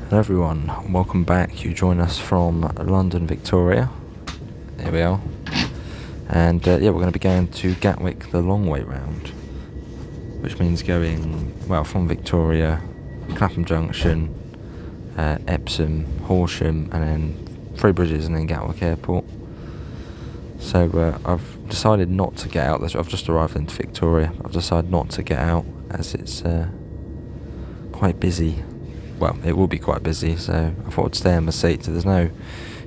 Hello everyone, welcome back. You join us from London, Victoria. Here we are. And we're going to be going to Gatwick the long way round, which means going, from Victoria, Clapham Junction, Epsom, Horsham, and then Three Bridges, and then Gatwick Airport. So I've decided not to get out. I've just arrived into Victoria. I've decided not to get out as it's quite busy. Well, it will be quite busy, so I thought I'd stay in my seat. So there's no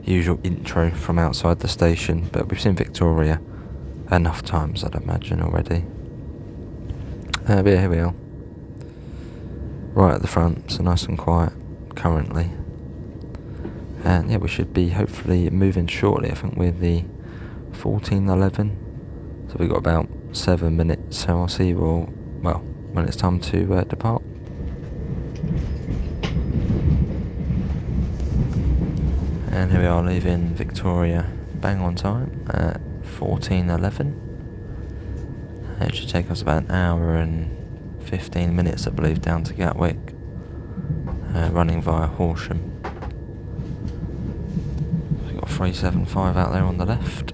usual intro from outside the station, but we've seen Victoria enough times, I'd imagine, already. But yeah, here we are. Right at the front, so nice and quiet currently. And we should be hopefully moving shortly. I think we're the 14:11, so we've got about 7 minutes, so I'll see you all, when it's time to depart. And here we are, leaving Victoria bang on time at 14:11. It should take us about an hour and 15 minutes, I believe, down to Gatwick, running via Horsham. We've got 375 out there on the left,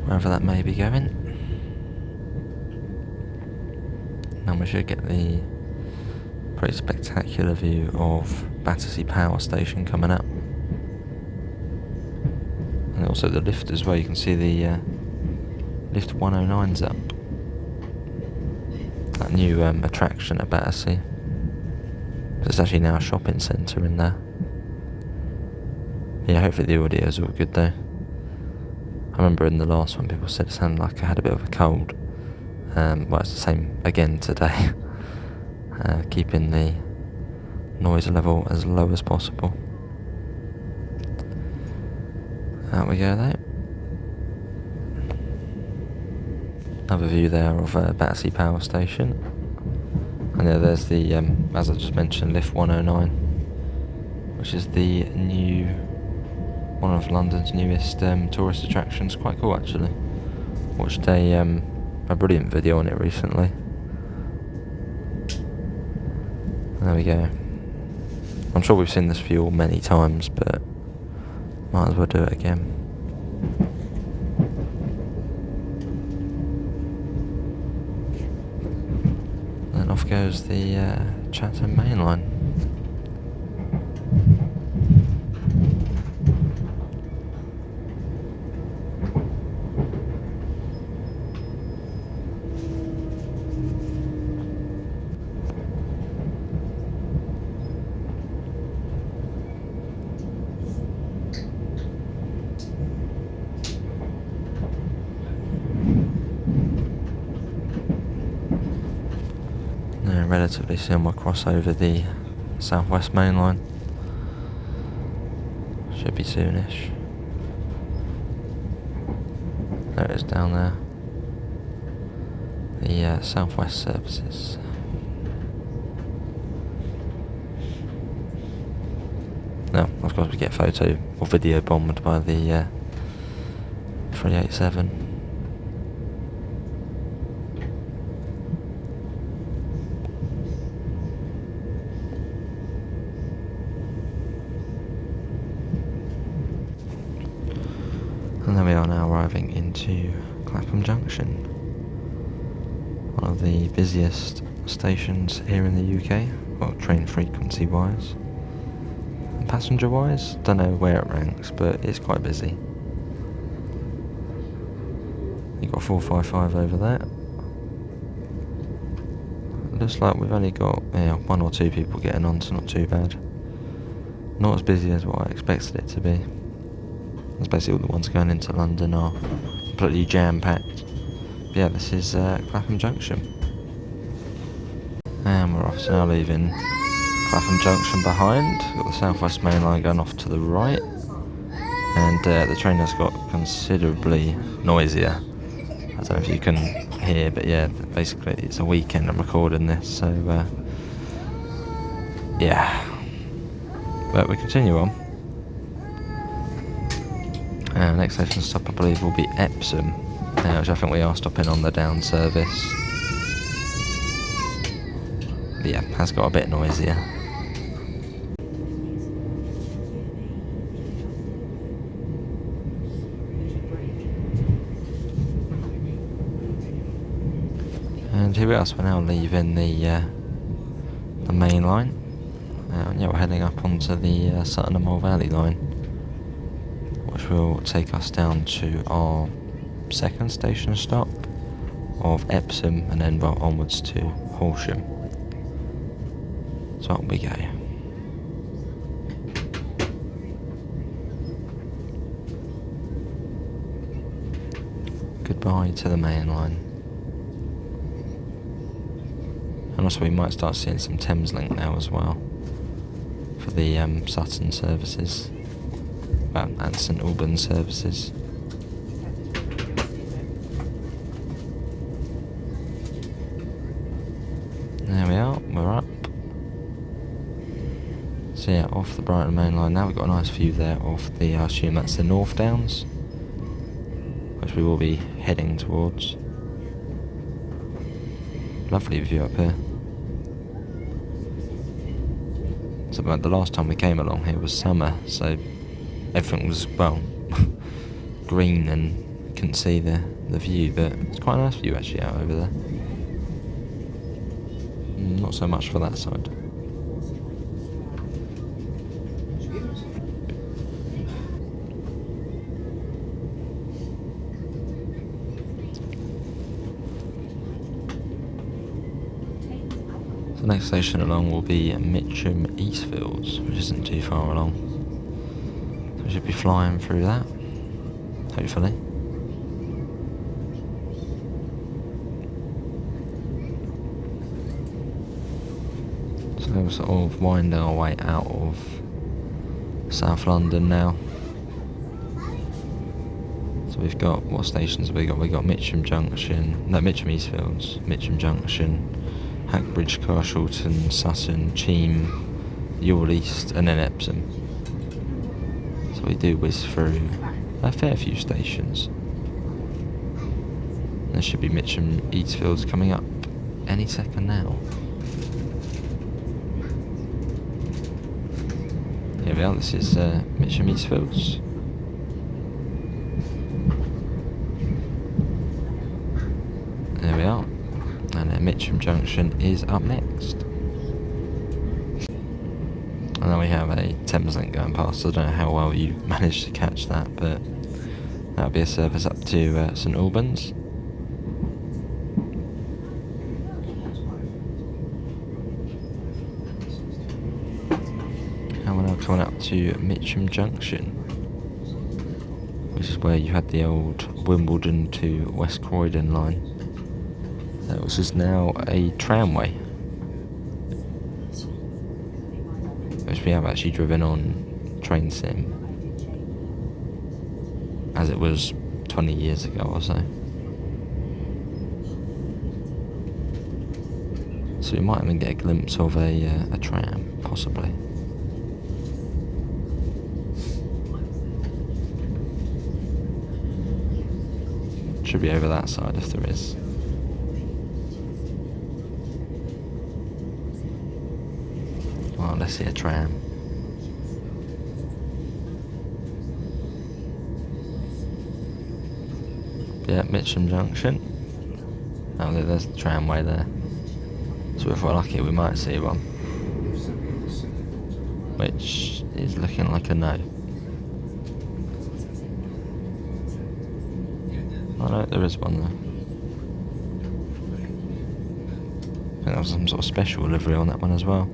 wherever that may be going. And we should get the pretty spectacular view of Battersea Power Station coming up, and also the lift as well. You can see the lift 109's up, that new attraction at Battersea. There's actually now a shopping centre in there. Yeah, hopefully the audio's all good though. I remember in the last one people said it sounded like I had a bit of a cold. It's the same again today. Keeping the noise level as low as possible. Out we go there. Another view there of Battersea Power Station. And there's the, as I just mentioned, lift 109, which is the new, one of London's newest tourist attractions. Quite cool actually. Watched a brilliant video on it recently. There we go. I'm sure we've seen this view many times, but might as well do it again. Then off goes the Brighton Mainline. Relatively soon we'll cross over the Southwest Mainline. Should be soonish. There it is down there. The Southwest services. Now, of course, we get photo or video bombed by the 387. And there we are now, arriving into Clapham Junction, one of the busiest stations here in the UK, well, train frequency wise. And passenger wise, don't know where it ranks, but it's quite busy. You've got 455 over there. Looks like we've only got one or two people getting on, so not too bad. Not as busy as what I expected it to be. That's basically all the ones going into London are completely jam-packed. But yeah, this is Clapham Junction. And we're off, so now leaving Clapham Junction behind. We've got the Southwest Mainline going off to the right. And the train has got considerably noisier. I don't know if you can hear, but yeah, basically it's a weekend I'm recording this, so yeah. But we continue on. Next station stop, I believe, will be Epsom, which I think we are stopping on the down service. But yeah, has got a bit noisier. And here we are, so we're now leaving the main line. Yeah, we're heading up onto the Sutton and Mole Valley line, which will take us down to our second station stop of Epsom, and then onwards to Horsham. So up we go. Goodbye to the main line. And also we might start seeing some Thameslink now as well, for the Sutton services, and St Albans services. There we are, we're up. So yeah, off the Brighton Mainline now. We've got a nice view there of the, I assume that's the North Downs, which we will be heading towards. Lovely view up here. So about the last time we came along here was summer, so everything was, well, green and couldn't see the view, but it's quite a nice view actually out over there. Not so much for that side. The next station along will be Mitcham Eastfields, which isn't too far along. So we should be flying through that, hopefully. So we're sort of winding our way out of South London now. So we've got, what stations have we got? We've got Mitcham Eastfields, Mitcham Junction, Hackbridge, Carshalton, Sutton, Cheam, Ewell East, and then Epsom. So we do whiz through a fair few stations. There should be Mitcham Eastfields coming up any second now. Here we are, this is Mitcham Eastfields. There we are. And then Mitcham Junction is up next. And then we have a Thameslink going past. I don't know how well you managed to catch that, but that'll be a service up to St Albans. And we're now coming up to Mitcham Junction, which is where you had the old Wimbledon to West Croydon line. Which is now a tramway, which we have actually driven on Train Sim, as it was 20 years ago or so. So we might even get a glimpse of a tram, possibly. Should be over that side if there is. Oh, let's see a tram. Yeah, Mitcham Junction. Oh, there's the tramway there. So if we're lucky, we might see one. Which is looking like a no. Oh no, there is one there. I think there was some sort of special livery on that one as well.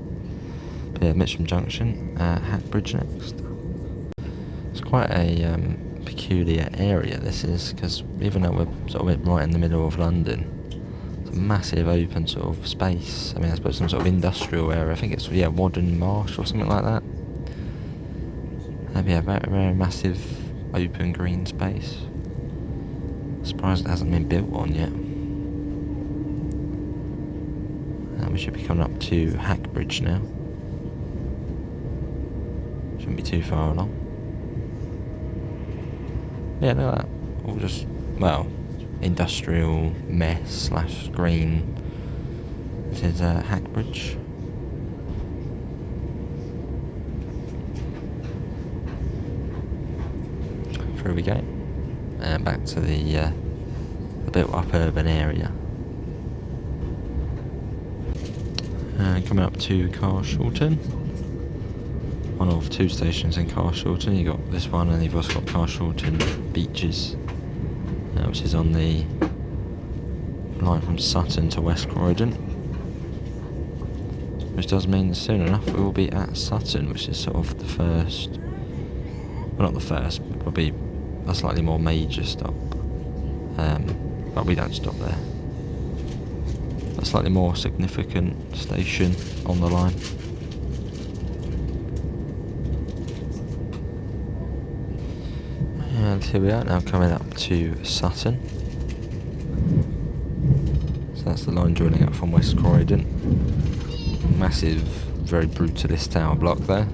Yeah, Mitcham Junction, Hackbridge next. It's quite a peculiar area this is, because even though we're sort of right in the middle of London, it's a massive open sort of space. I mean, I suppose some sort of industrial area. I think it's, yeah, Wadden Marsh or something like that. Yeah, very, very massive open green space. Surprised it hasn't been built on yet. And we should be coming up to Hackbridge now. Shouldn't be too far along. Yeah, look at that. All just, well, industrial mess / green This is Hackbridge. Through we go, and back to the built-up urban area. And coming up to Carshalton, one of two stations in Carshalton. You got this one, and you've also got Carshalton Beaches, which is on the line from Sutton to West Croydon. Which does mean soon enough we will be at Sutton, which is sort of the first, well, not the first, but probably a slightly more major stop. But we don't stop there. A slightly more significant station on the line. And here we are now, coming up to Sutton. So that's the line joining up from West Croydon. Massive, very brutalist tower block there.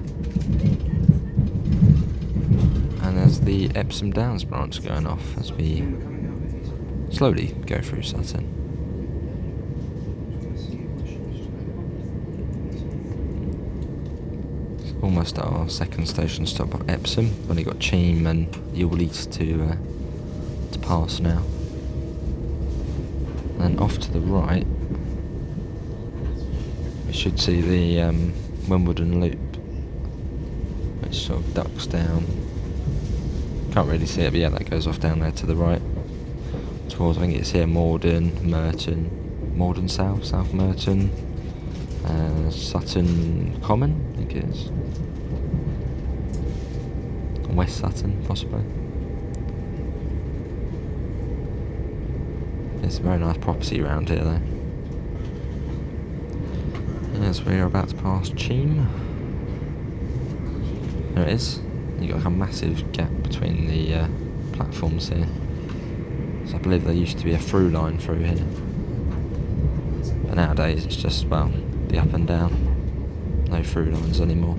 And there's the Epsom Downs branch going off as we slowly go through Sutton. It's almost our second station stop at Epsom. We've only got Cheam and Ewell East to pass now. And off to the right we should see the Wimbledon Loop, which sort of ducks down. Can't really see it, but yeah, that goes off down there to the right towards, I think it's here, Morden, Merton, Morden South, South Merton, Sutton Common, I think it is, West Sutton possibly. It's a very nice property around here though. As we are about to pass Cheam. There it is. You've got like a massive gap between the platforms here. So I believe there used to be a through line through here. But nowadays it's just, well, the up and down. No through lines anymore.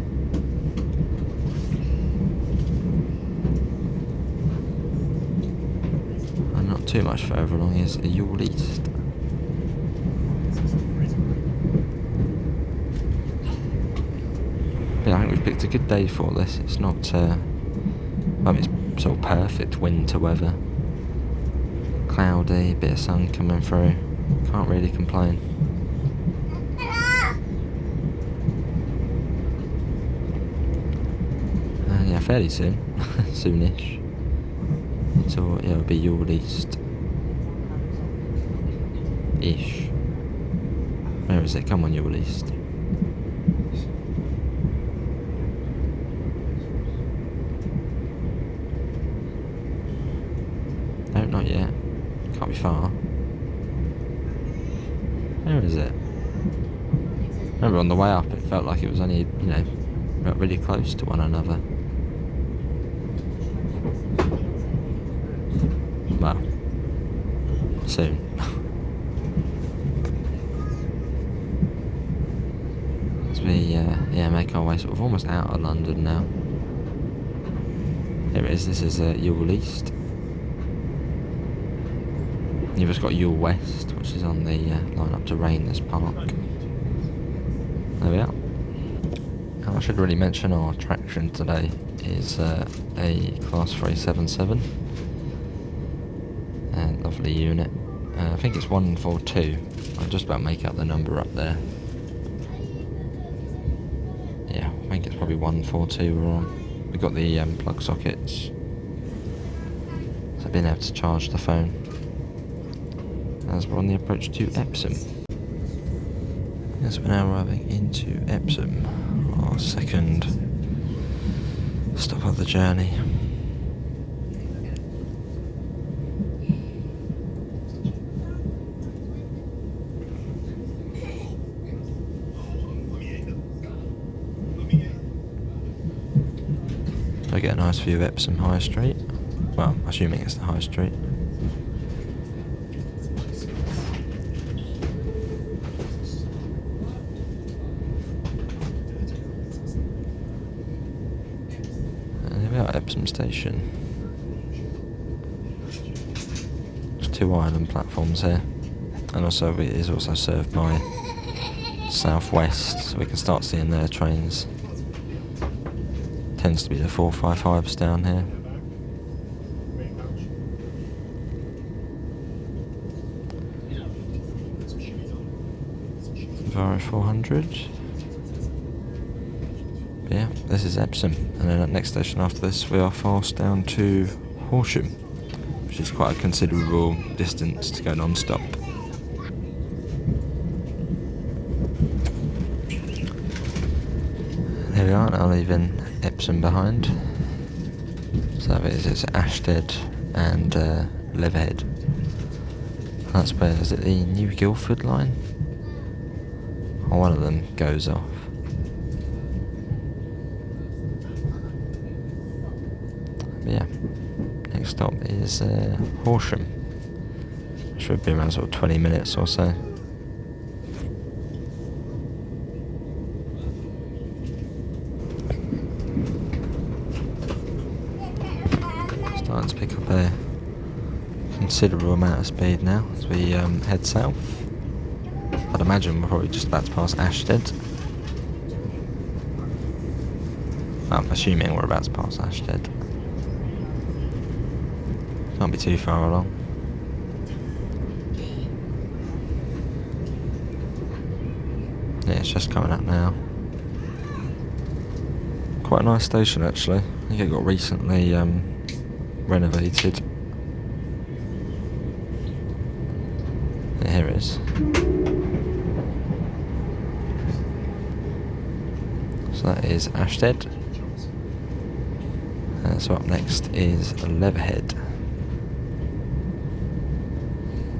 And not too much further along is Ewell East. Yeah, I think we've picked a good day for this. It's not, well, it's sort of perfect winter weather. Cloudy, bit of sun coming through. Can't really complain. And yeah, fairly soon, soonish. So yeah, it'll be Ewell East. Ish. Where is it? Come on, Ewell East. No, not yet. Can't be far. Where is it? Remember on the way up it felt like it was only, you know, really close to one another. Well, soon. As we yeah, make our way sort of almost out of London now. Here it is. This is Ewell East. You've just got Ewell West, which is on the line up to Rainers Park. There we are. And I should really mention our attraction today is a Class 377. Lovely unit. I think it's 142. I'll just about make out the number up there. Yeah, I think it's probably 142 we're on. We've got the plug sockets, so being able to charge the phone as we're on the approach to Epsom. Yes, we're now arriving into Epsom, our second stop of the journey. I get a nice view of Epsom High Street. Well, assuming it's the High Street. Epsom Station. There's 2 island platforms here, and also it is also served by southwest, so we can start seeing their trains. Tends to be the 455s down here. Varo 400. But yeah, this is Epsom, and then at next station after this we are fast down to Horsham, which is quite a considerable distance to go non-stop. And here we are now, leaving Epsom behind. So that is Ashtead and Leatherhead. That's where, is it the New Guildford line? Or one of them goes off. But yeah, next stop is Horsham. Should be around sort of 20 minutes or so. Starting to pick up a considerable amount of speed now as we head south. I'd imagine we're probably just about to pass Ashtead. I'm assuming we're about to pass Ashtead. Can't be too far along. Yeah, it's just coming up now. Quite a nice station actually. I think it got recently renovated. Yeah, here it is. So that is Ashtead. So up next is Leatherhead.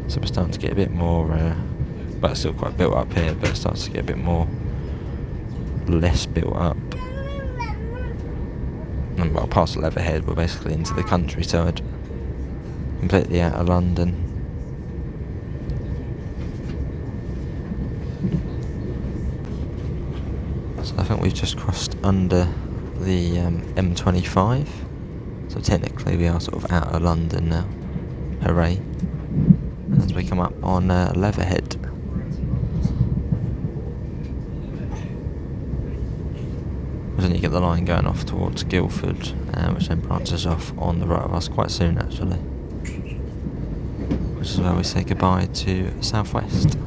So we're starting to get a bit more, but it's still quite built up here, but it starts to get a bit more, less built up. And well, past Leatherhead, we're basically into the countryside, completely out of London. So I think we've just crossed under the M25, so technically we are sort of out of London now. Hooray. As we come up on Leatherhead. Then you get the line going off towards Guildford, which then branches off on the right of us quite soon actually. Which is where we say goodbye to Southwest.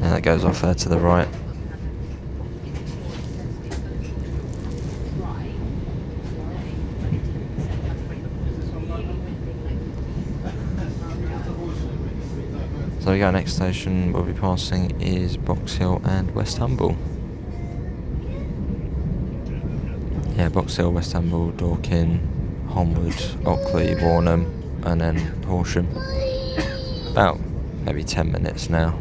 And that goes off there to the right. So we go, next station we'll be passing is Box Hill and West Humble. Yeah, Box Hill, West Humble, Dorking, Holmwood, Ockley, Warnham, and then Horsham. About maybe 10 minutes now.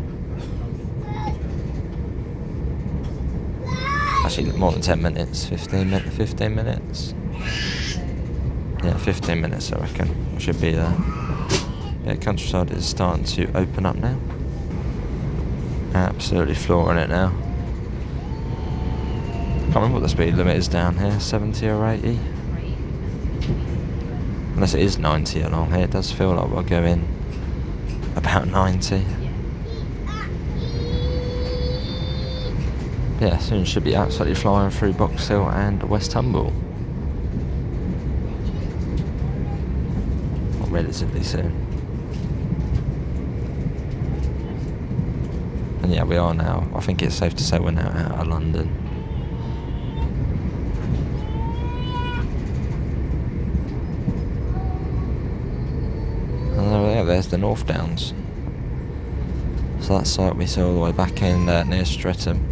Actually more than 10 minutes, 15 minutes. Yeah, 15 minutes I reckon, we should be there. Yeah, countryside is starting to open up now. Absolutely flooring it now. Can't remember what the speed limit is down here, 70 or 80? Unless it is 90 along here, it does feel like we're going about 90. Yeah, soon should be absolutely flying through Box Hill and West Humble. Or relatively soon. And yeah, we are now, I think it's safe to say we're now out of London. And there, there's the North Downs. So that site we saw all the way back in near Streatham.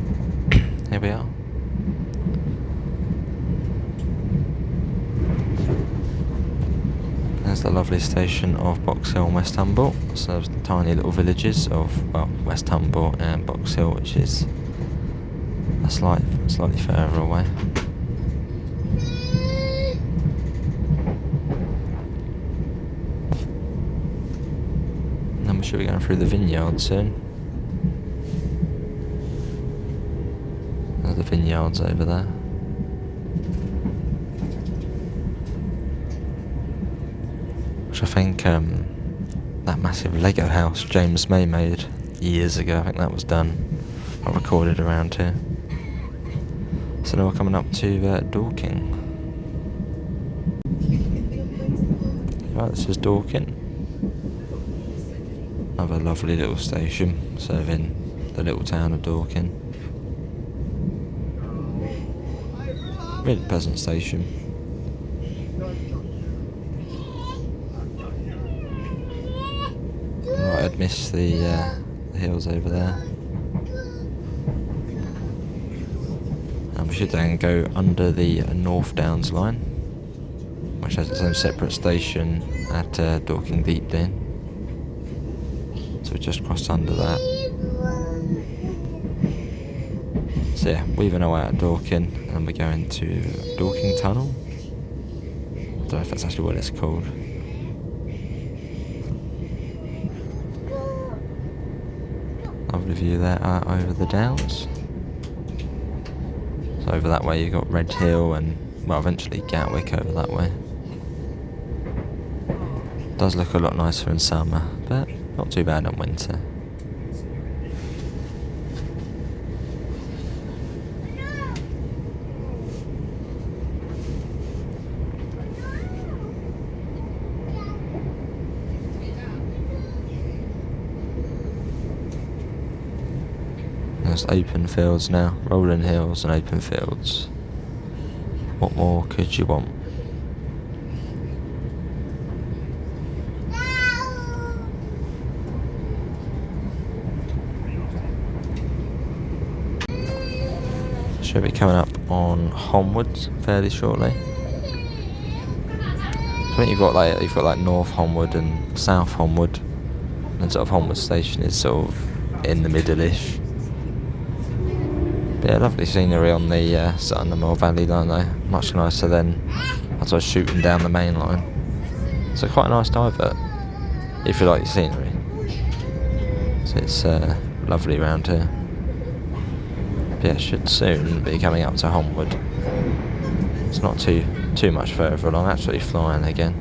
Here we are. There's the lovely station of Box Hill and West Humble. So there's the tiny little villages of, well, West Humble and Box Hill, which is a slightly further away. And then we should be going through the vineyard soon. There's the vineyards over there. Which I think that massive Lego house James May made years ago. I think that was done or recorded around here. So now we're coming up to Dorking. Right, this is Dorking. Another lovely little station serving the little town of Dorking. Really pleasant station. Right, I'd miss the hills over there. And we should then go under the North Downs line, which has its own separate station at Dorking Deepdene. So we just crossed under that. So yeah, weaving our way out of Dorking, and we're going to Dorking Tunnel. I don't know if that's actually what it's called. Lovely view there over the downs. So over that way you've got Red Hill and, well, eventually Gatwick over that way. Does look a lot nicer in summer, but not too bad in winter. There's open fields now, rolling hills and open fields. What more could you want? Should be coming up on Holmwood fairly shortly. I think you've got like North Holmwood and South Holmwood, and sort of Holmwood station is sort of in the middle-ish. But yeah, lovely scenery on the Sutton and Moor Valley line though, much nicer than as I was shooting down the main line. So quite a nice divert if you like your scenery. So it's lovely around here. But yeah, should soon be coming up to Holmwood. It's not too much further along, absolutely flying again.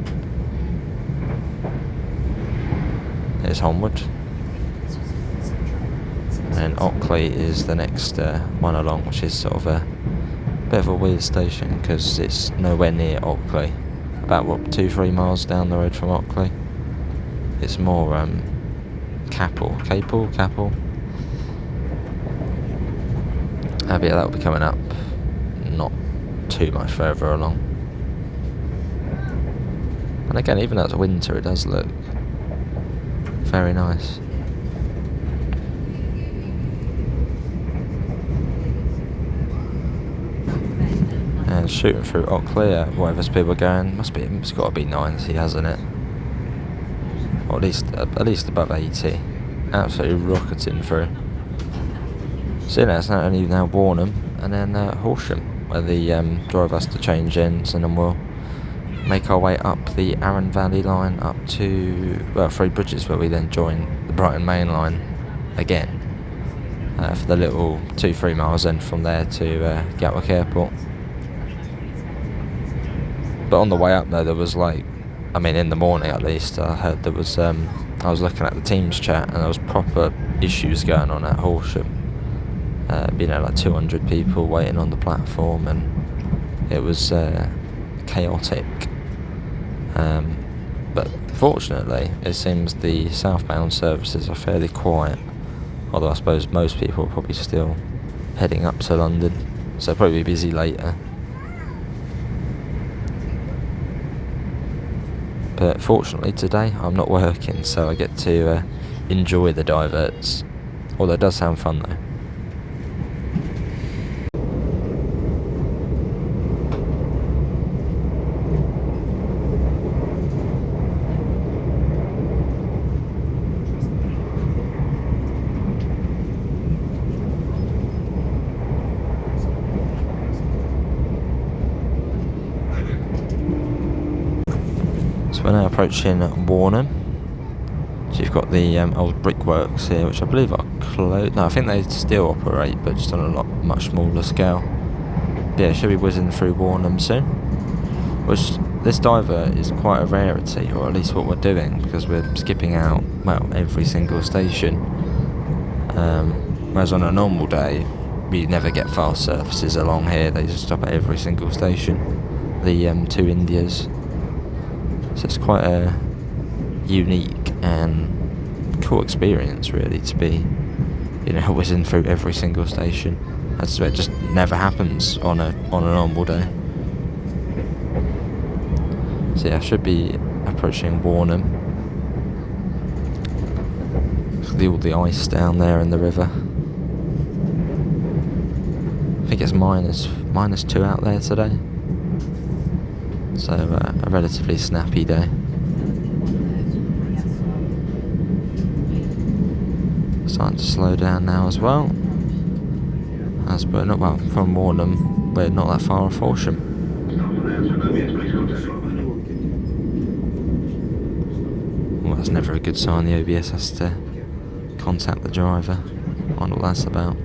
There's Holmwood. And Ockley is the next one along, which is sort of a bit of a weird station because it's nowhere near Ockley. About 2-3 miles down the road from Ockley. It's more Capel. But yeah, that'll be coming up not too much further along. And again, even though it's winter, it does look very nice. And shooting through Ockley at whatever speed we're going, it's got to be 90, hasn't it? Or at least above 80. Absolutely rocketing through. So yeah, it's only now Warnham and then Horsham, where the drive us to change ends, and then we'll make our way up the Arun Valley line up to Three Bridges, where we then join the Brighton Mainline again for the little 2-3 miles then from there to Gatwick Airport. But on the way up there, there was in the morning at least, I heard there was, I was looking at the Teams chat and there was proper issues going on at Horsham. 200 people waiting on the platform, and it was chaotic. But fortunately, it seems the southbound services are fairly quiet. Although I suppose most people are probably still heading up to London, so they'll probably be busy later. But fortunately today I'm not working, so I get to enjoy the diverts. Although it does sound fun though. We're now approaching Warnham. So you've got the old brickworks here, which I believe are closed. No, I think they still operate, but just on a much smaller scale. But yeah, should be whizzing through Warnham soon. Which this diver is quite a rarity, or at least what we're doing, because we're skipping out, well, every single station. Whereas on a normal day, we never get fast services along here. They just stop at every single station. The two Indias. So it's quite a unique and cool experience, really, to be, whizzing through every single station. That's it just never happens on a normal day. So yeah, I should be approaching Warnham. All the ice down there in the river. I think it's -2 out there today. So a relatively snappy day. Starting to slow down now as well. As we're not, well, from Warnham, we're not that far off Horsham. Well, that's never a good sign. The OBS has to contact the driver. I wonder what that's about.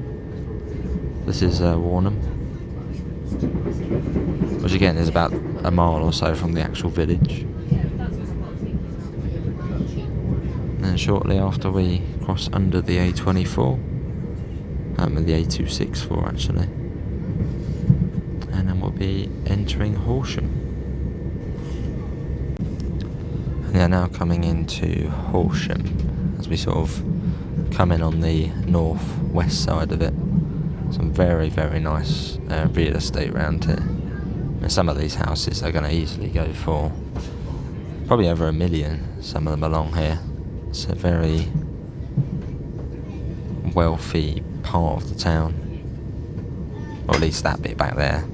This is Warnham, which again is about a mile or so from the actual village. And then shortly after we cross under the A24, the A264 actually, and then we'll be entering Horsham. And yeah, now coming into Horsham, as we sort of come in on the north-west side of it. Some very, very nice real estate around here. And some of these houses are going to easily go for probably over $1 million, some of them along here. It's a very wealthy part of the town, or at least that bit back there.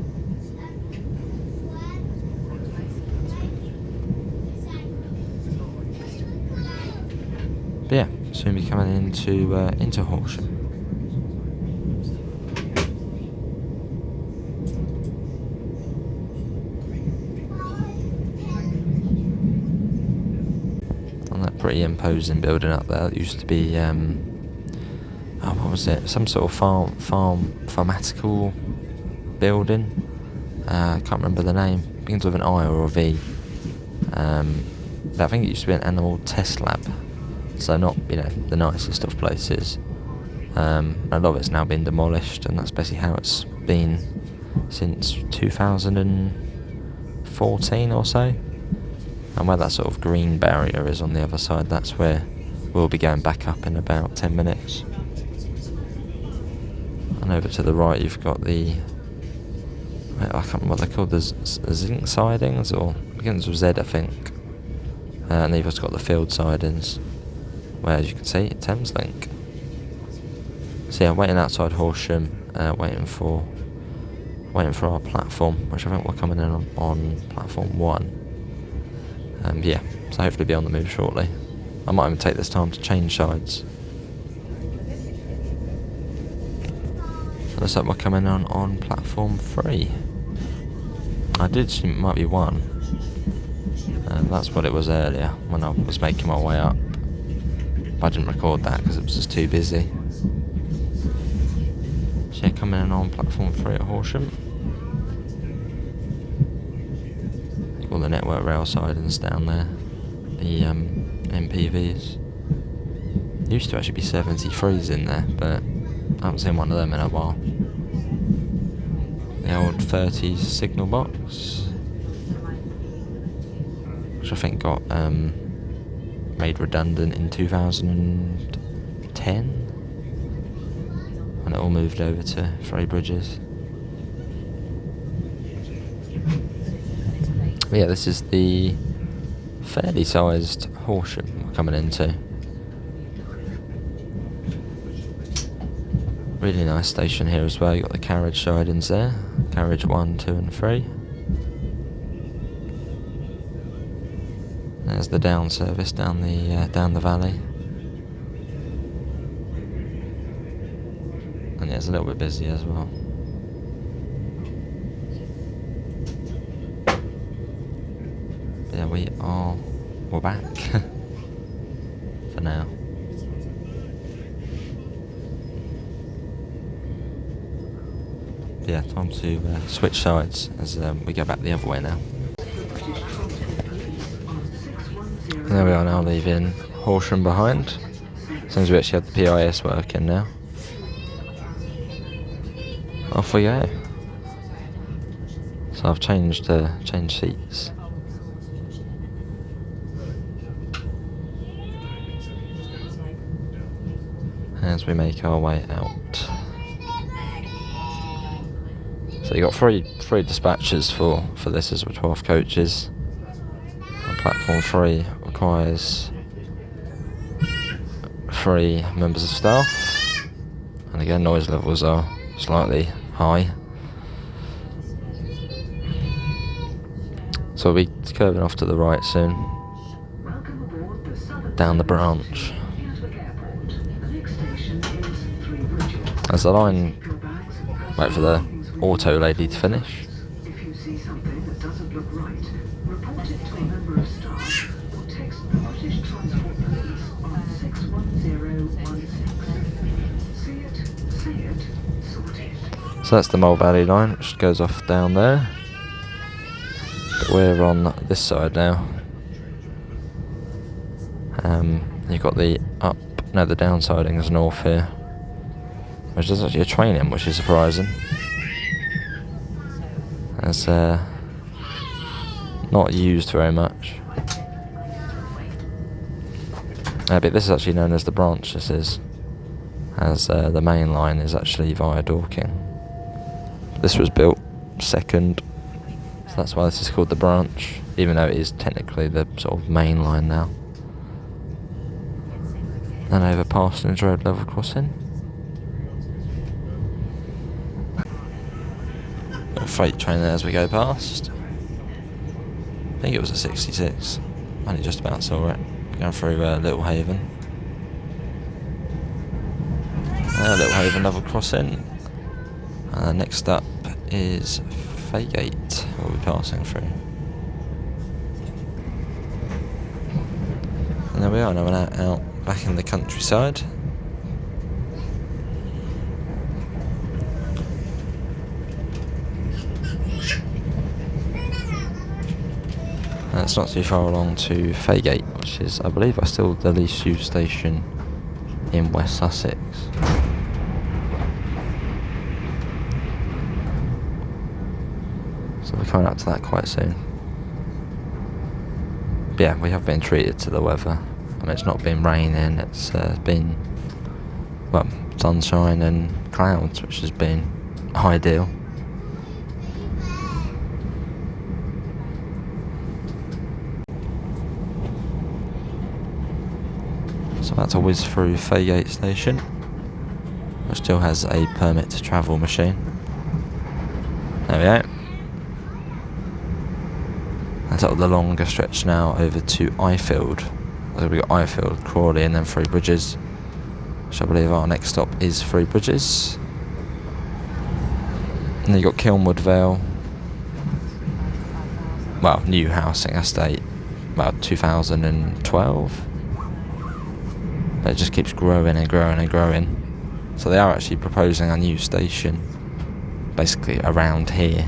But yeah, soon be coming into Horsham. On that pretty imposing building up there, that used to be what was it? Some sort of pharmaceutical building. I can't remember the name. It begins with an I or a V. But I think it used to be an animal test lab. So not, the nicest of places. A lot of it's now been demolished, and that's basically how it's been since 2014 or so. And where that sort of green barrier is on the other side, that's where we'll be going back up in about 10 minutes. And over to the right you've got the, I can't remember what they're called, the zinc sidings, or begins with Z, I think. And then you've also got the field sidings, where, as you can see, Thameslink. So yeah, waiting outside Horsham, waiting for our platform, which I think we're coming in on platform 1. Yeah, so hopefully be on the move shortly. I might even take this time to change sides. Looks like we're coming on platform 3. I did assume it might be 1. That's what it was earlier when I was making my way up. But I didn't record that because it was just too busy. So yeah, coming in on platform 3 at Horsham. All the network rail sidings down there. The MPVs. Used to actually be 73s in there, but I haven't seen one of them in a while. The old 30s signal box, which I think got made redundant in 2010 when it all moved over to Frey Bridges. But yeah, this is the fairly sized Horsham we're coming into. Really nice station here as well. You've got the carriage sidings there, carriage 1, 2 and 3. There's the down service down the valley. And yeah, it's a little bit busy as well. But yeah, we're back for now. Yeah, time to switch sides as we go back the other way now. There we are now, leaving Horsham behind. Seems we actually have the PIS working now. Off we go. So I've changed seats. As we make our way out. So you got three dispatches for this as well, 12 coaches. And platform 3 requires 3 members of staff. And again, noise levels are slightly high. So we'll be curving off to the right soon. Down the branch. As the line, wait for the auto lady to finish. If you see something that doesn't look right, report it to a member of staff or text the British Transport Police on 61016. See it, sort it. So that's the Mole Valley line, which goes off down there. But we're on this side now. You've got the the downsiding is north here. Which is actually a train in, which is surprising. It's not used very much. But this is actually known as the branch, this is. As the main line is actually via Dorking. This was built second, so that's why this is called the branch, even though it is technically the sort of main line now. And over Parsonage Road level crossing. A freight train there as we go past. I think it was a 66. Only just about saw it. Going through Little Haven. Little Haven level crossing. Next up is Faygate, we'll be passing through. And there we are, now we're out back in the countryside. And it's not too far along to Faygate, which is, I believe, still the least used station in West Sussex. So we're coming up to that quite soon. But yeah, we have been treated to the weather. I mean, it's not been raining, it's been, well, sunshine and clouds, which has been ideal. So that's a whiz through Faygate station, which still has a permit to travel machine. There we go. That's sort of the longer stretch now over to Ifield. So we've got Ifield, Crawley and then Three Bridges, which I believe our next stop is Three Bridges. And then you've got Kilnwood Vale, well, new housing estate, about 2012. But it just keeps growing and growing and growing. So they are actually proposing a new station, basically around here.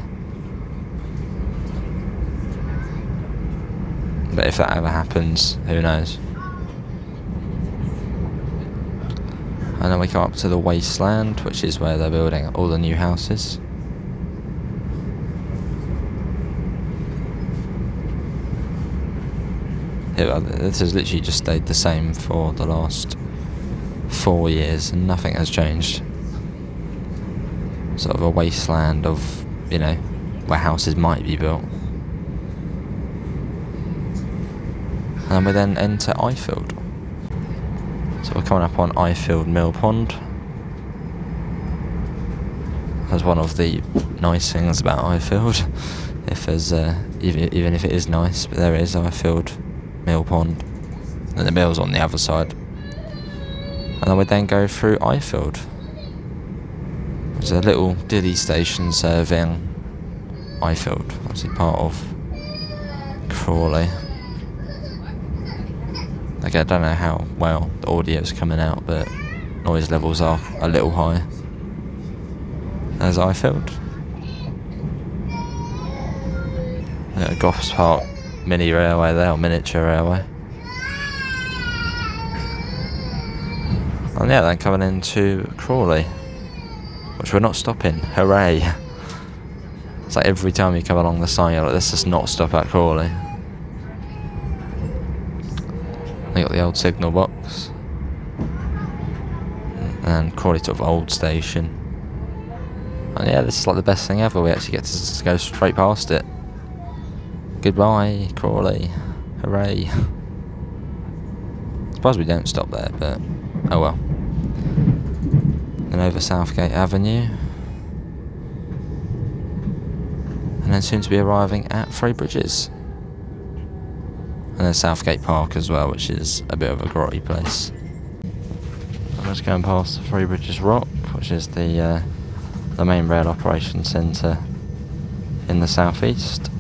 But if that ever happens, who knows? And then we come up to the Wasteland, which is where they're building all the new houses. This has literally just stayed the same for the last 4 years and nothing has changed. Sort of a wasteland of, you know, where houses might be built. And we then enter Ifield. So we're coming up on Ifield Mill Pond. That's one of the nice things about Ifield. If there's even if it is nice, but there is Ifield Mill Pond, and the mill's on the other side. And then we then go through Ifield. There's a little dilly station serving Ifield, obviously part of Crawley. Okay, I don't know how well the audio's coming out, but noise levels are a little high. There's Ifield. Goffs Park mini railway there, or miniature railway. And yeah, then coming into Crawley, which we're not stopping. Hooray! It's like every time you come along the sign, you're like, let's just not stop at Crawley. They got the old signal box. And Crawley sort of old station. And yeah, this is like the best thing ever. We actually get to just go straight past it. Goodbye, Crawley. Hooray. Suppose we don't stop there, but oh well. Then over Southgate Avenue. And then soon to be arriving at Three Bridges. And then Southgate Park as well, which is a bit of a grotty place. I'm just going past the Three Bridges Rock, which is the main rail operations centre in the southeast.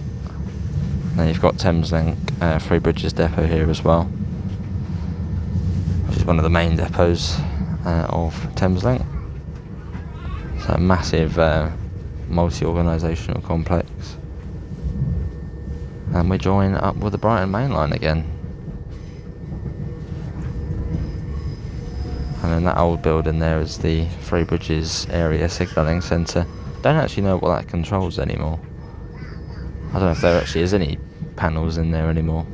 Then you've got Thameslink Three Bridges depot here as well, which is one of the main depots of Thameslink. It's a massive multi-organisational complex. And we join up with the Brighton Mainline again. And then that old building there is the Three Bridges Area Signalling Centre. Don't actually know what that controls anymore. I don't know if there actually is any panels in there anymore.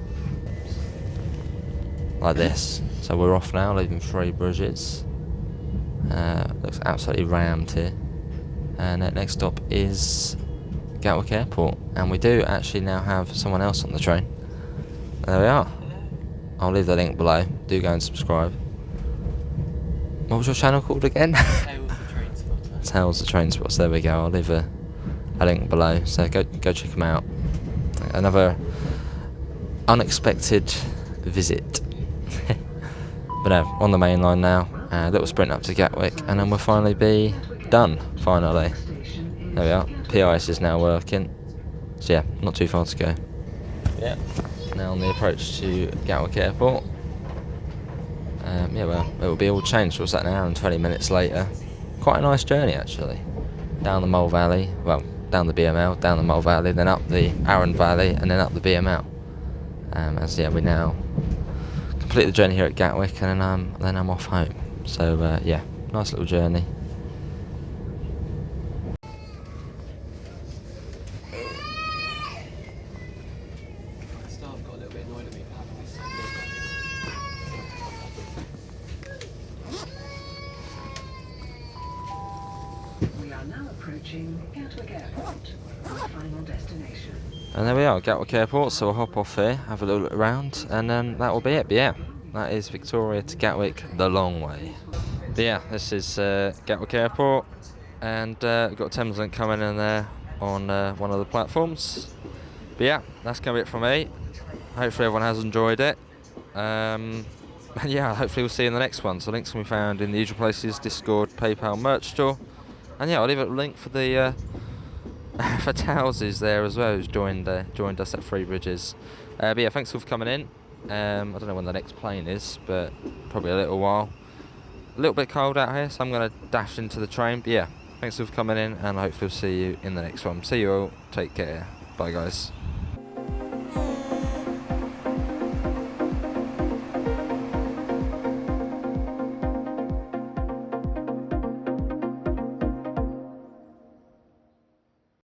Like this. So we're off now, leaving Three Bridges. Looks absolutely rammed here. And next stop is Gatwick Airport. And we do actually now have someone else on the train. There we are. I'll leave the link below. Do go and subscribe. What was your channel called again? Tales the Train Spotter. Tales the Train Spotters. There we go. I'll leave a link below. So go check them out. Another unexpected visit. But no, on the main line now. A little sprint up to Gatwick, and then we'll finally be done. Finally. There we are. PIS is now working. So yeah, not too far to go. Yeah. Now on the approach to Gatwick Airport. Yeah, well, it will be all changed. What's that, an hour and 20 minutes later? Quite a nice journey, actually. Down the Mole Valley, well, down the BML, down the Mole Valley, then up the Arun Valley, and then up the BML. As yeah, we now complete the journey here at Gatwick, and then I'm off home. So yeah, nice little journey. Staff got a little bit annoyed at me for having this. We are now approaching Gatwick Airport, our final destination. And there we are, Gatwick Airport, so we'll hop off here, have a little look around, and then that will be it. But yeah, that is Victoria to Gatwick the long way. But yeah, this is Gatwick Airport, and we've got Thameslink coming in there on one of the platforms. But yeah, that's going to be it from me. Hopefully everyone has enjoyed it. And yeah, hopefully we'll see you in the next one. So links can be found in the usual places: Discord, PayPal, merch store. And yeah, I'll leave a link for the for Towses there as well, who's joined us at Three Bridges. But yeah, thanks all for coming in. I don't know when the next plane is, but probably a little while. A little bit cold out here, so I'm going to dash into the train. But yeah, thanks all for coming in, and I hope we'll see you in the next one. See you all. Take care. Bye, guys.